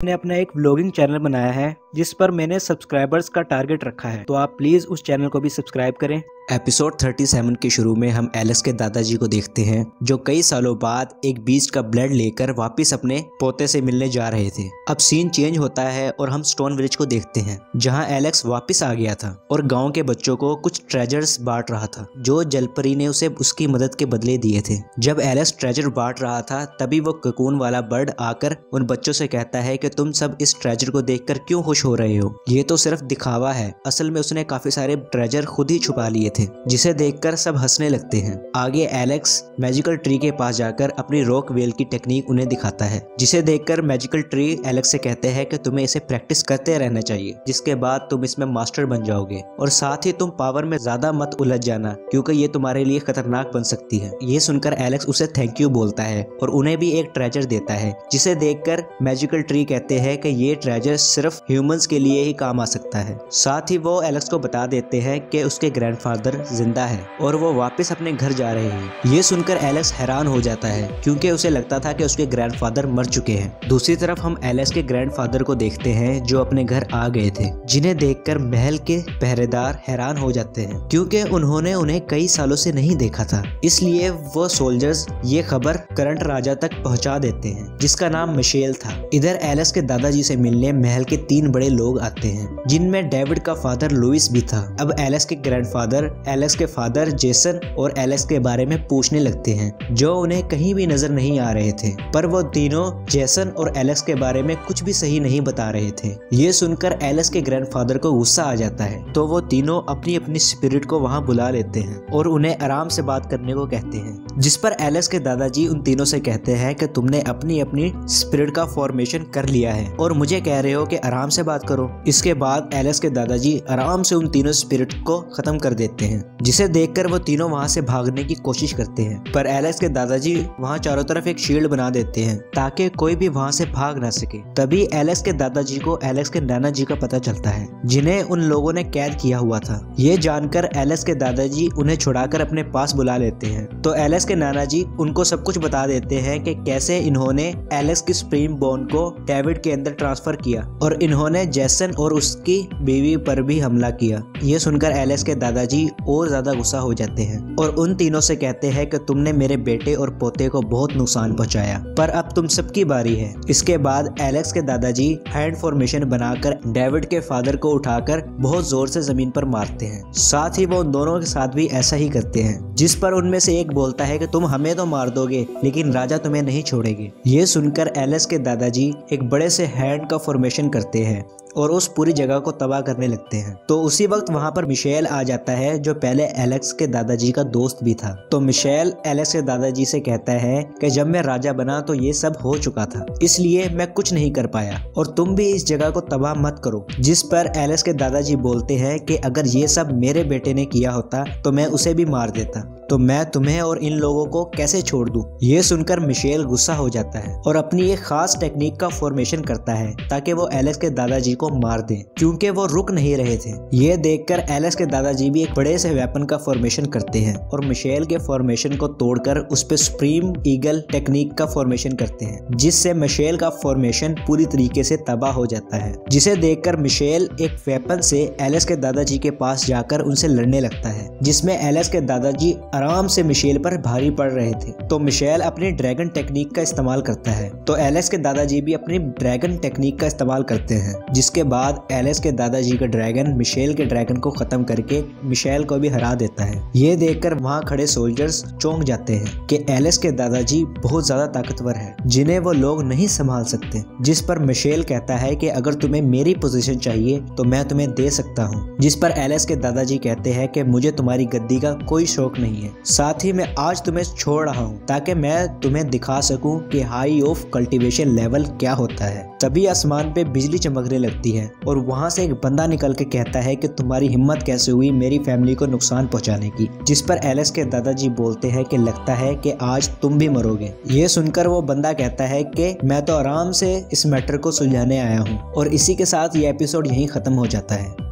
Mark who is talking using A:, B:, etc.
A: मैंने अपना एक व्लॉगिंग चैनल बनाया है जिस पर मैंने सब्सक्राइबर्स का टारगेट रखा है, तो आप प्लीज उस चैनल को भी सब्सक्राइब करें।
B: एपिसोड 37 के शुरू में हम एलेक्स के दादाजी को देखते हैं जो कई सालों बाद एक बीच का ब्लड लेकर वापस अपने पोते से मिलने जा रहे थे। अब सीन चेंज होता है और हम स्टोन विलेज को देखते हैं जहां एलेक्स वापस आ गया था और गांव के बच्चों को कुछ ट्रेजर्स बांट रहा था जो जलपरी ने उसे उसकी मदद के बदले दिए थे। जब एलेक्स ट्रेजर बांट रहा था तभी वो ककून वाला बर्ड आकर उन बच्चों से कहता है कि तुम सब इस ट्रेजर को देखकर क्यों खुश हो रहे हो, ये तो सिर्फ दिखावा है, असल में उसने काफी सारे ट्रेजर खुद ही छुपा लिए थे। जिसे देखकर सब हंसने लगते हैं। आगे एलेक्स मैजिकल ट्री के पास जाकर अपनी रॉक वेल की टेक्निक उन्हें दिखाता है, जिसे देखकर मैजिकल ट्री एलेक्स से कहते हैं कि तुम्हें इसे प्रैक्टिस करते रहना चाहिए, जिसके बाद तुम इसमें मास्टर बन जाओगे और साथ ही तुम पावर में ज्यादा मत उलझ जाना क्योंकि ये तुम्हारे लिए खतरनाक बन सकती है। ये सुनकर एलेक्स उसे थैंक यू बोलता है और उन्हें भी एक ट्रेजर देता है, जिसे देखकर मैजिकल ट्री कहते हैं कि ये ट्रेजर सिर्फ ह्यूमंस के लिए ही काम आ सकता है। साथ ही वो एलेक्स को बता देते हैं कि उसके ग्रैंडफादर जिंदा है और वो वापस अपने घर जा रहे हैं। ये सुनकर एलेक्स हैरान हो जाता है क्योंकि उसे लगता था कि उसके ग्रैंडफादर मर चुके हैं। दूसरी तरफ हम एलेक्स के ग्रैंडफादर को देखते हैं जो अपने घर आ गए थे, जिन्हें देखकर महल के पहरेदार हैरान हो जाते हैं क्योंकि उन्होंने उन्हें कई सालों से नहीं देखा था। इसलिए वो सोल्जर्स ये खबर करंट राजा तक पहुंचा देते हैं जिसका नाम मिशेल था। इधर एलेक्स के दादाजी से मिलने महल के 3 बड़े लोग आते हैं जिनमें डेविड का फादर लुइस भी था। अब एलेक्स के ग्रैंडफादर एलेक्स के फादर जेसन और एलेक्स के बारे में पूछने लगते हैं जो उन्हें कहीं भी नजर नहीं आ रहे थे, पर वो तीनों जेसन और एलेक्स के बारे में कुछ भी सही नहीं बता रहे थे। ये सुनकर एलेक्स के ग्रैंडफादर को गुस्सा आ जाता है, तो वो तीनों अपनी अपनी स्पिरिट को वहां बुला लेते हैं और उन्हें आराम से बात करने को कहते हैं, जिस पर एलेक्स के दादाजी उन तीनों से कहते हैं कि तुमने अपनी अपनी स्पिरिट का फॉर्मेशन कर लिया है और मुझे कह रहे हो कि आराम से बात करो। इसके बाद एलेक्स के दादाजी आराम से उन तीनों स्पिरिट को खत्म कर देते हैं, जिसे देखकर वो तीनों वहां से भागने की कोशिश करते हैं, पर एलेक्स के दादाजी वहां चारों तरफ एक शील्ड बना देते हैं ताकि कोई भी वहां से भाग ना सके। तभी एलेक्स के दादाजी को एलेक्स के नाना जी का पता चलता है जिन्हें उन लोगों ने कैद किया हुआ था। ये जानकर एलेक्स के दादाजी उन्हें छुड़ाकर अपने पास बुला लेते हैं, तो एलेक्स के नाना जी उनको सब कुछ बता देते हैं कि कैसे इन्होंने एलेक्स की स्प्रीम बोन को डेविड के अंदर ट्रांसफर किया और इन्होंने जेसन और उसकी बीवी पर भी हमला किया। ये सुनकर एलेक्स के दादाजी और ज्यादा गुस्सा हो जाते हैं और उन तीनों से कहते हैं कि तुमने मेरे बेटे और पोते को बहुत नुकसान पहुंचाया, पर अब तुम सबकी बारी है। इसके बाद एलेक्स के दादाजी हैंड फॉर्मेशन बनाकर डेविड के फादर को उठाकर बहुत जोर से जमीन पर मारते हैं। साथ ही वो उन दोनों के साथ भी ऐसा ही करते हैं, जिस पर उनमें से एक बोलता है कि तुम हमें तो मार दोगे लेकिन राजा तुम्हें नहीं छोड़ेंगे। ये सुनकर एलेक्स के दादाजी एक बड़े से हैंड का फॉर्मेशन करते हैं और उस पूरी जगह को तबाह करने लगते हैं। तो उसी वक्त वहां पर मिशेल आ जाता है जो पहले एलेक्स के दादाजी का दोस्त भी था। तो मिशेल एलेक्स के दादाजी से कहता है कि जब मैं राजा बना तो ये सब हो चुका था, इसलिए मैं कुछ नहीं कर पाया और तुम भी इस जगह को तबाह मत करो। जिस पर एलेक्स के दादाजी बोलते हैं कि अगर ये सब मेरे बेटे ने किया होता तो मैं उसे भी मार देता, तो मैं तुम्हें और इन लोगों को कैसे छोड़ दूं। ये सुनकर मिशेल गुस्सा हो जाता है और अपनी एक खास टेक्निक का फॉर्मेशन करता है ताकि वो एलेक्स के दादाजी को मार दे, क्योंकि वो रुक नहीं रहे थे। ये देखकर एलेक्स के दादाजी भी एक बड़े से वेपन का फॉर्मेशन करते हैं और मिशेल के फॉर्मेशन को तोड़कर उस पे सुप्रीम ईगल टेक्निक का फॉर्मेशन करते हैं, जिससे मिशेल का फॉर्मेशन पूरी तरीके से तबाह हो जाता है। जिसे देखकर मिशेल एक वेपन से एलेक्स के दादाजी के पास जाकर उनसे लड़ने लगता है, जिसमें एलेक्स के दादाजी आराम से मिशेल पर भारी पड़ रहे थे। तो मिशेल अपनी ड्रैगन टेक्निक का इस्तेमाल करता है, तो एलेक्स के दादाजी भी अपनी ड्रैगन टेक्निक का इस्तेमाल करते हैं, जिसके बाद एलेक्स के दादाजी का ड्रैगन मिशेल के ड्रैगन को खत्म करके मिशेल को भी हरा देता है। ये देखकर वहाँ खड़े सोल्जर्स चौंक जाते हैं कि एलेक्स के दादाजी बहुत ज्यादा ताकतवर है जिन्हें वो लोग नहीं संभाल सकते। जिस पर मिशेल कहता है कि अगर तुम्हें मेरी पोजीशन चाहिए तो मैं तुम्हें दे सकता हूँ। जिस पर एलेक्स के दादाजी कहते हैं कि मुझे तुम्हारी गद्दी का कोई शौक नहीं है, साथ ही मैं आज तुम्हें छोड़ रहा हूँ ताकि मैं तुम्हें दिखा सकूं कि हाई ऑफ कल्टीवेशन लेवल क्या होता है। तभी आसमान पे बिजली चमकने लगती है और वहाँ से एक बंदा निकल के कहता है कि तुम्हारी हिम्मत कैसे हुई मेरी फैमिली को नुकसान पहुँचाने की। जिस पर एलेक्स के दादाजी बोलते हैं कि लगता है कि आज तुम भी मरोगे। ये सुनकर वो बंदा कहता है कि मैं तो आराम से इस मैटर को सुलझाने आया हूँ। और इसी के साथ ये एपिसोड यहीं खत्म हो जाता है।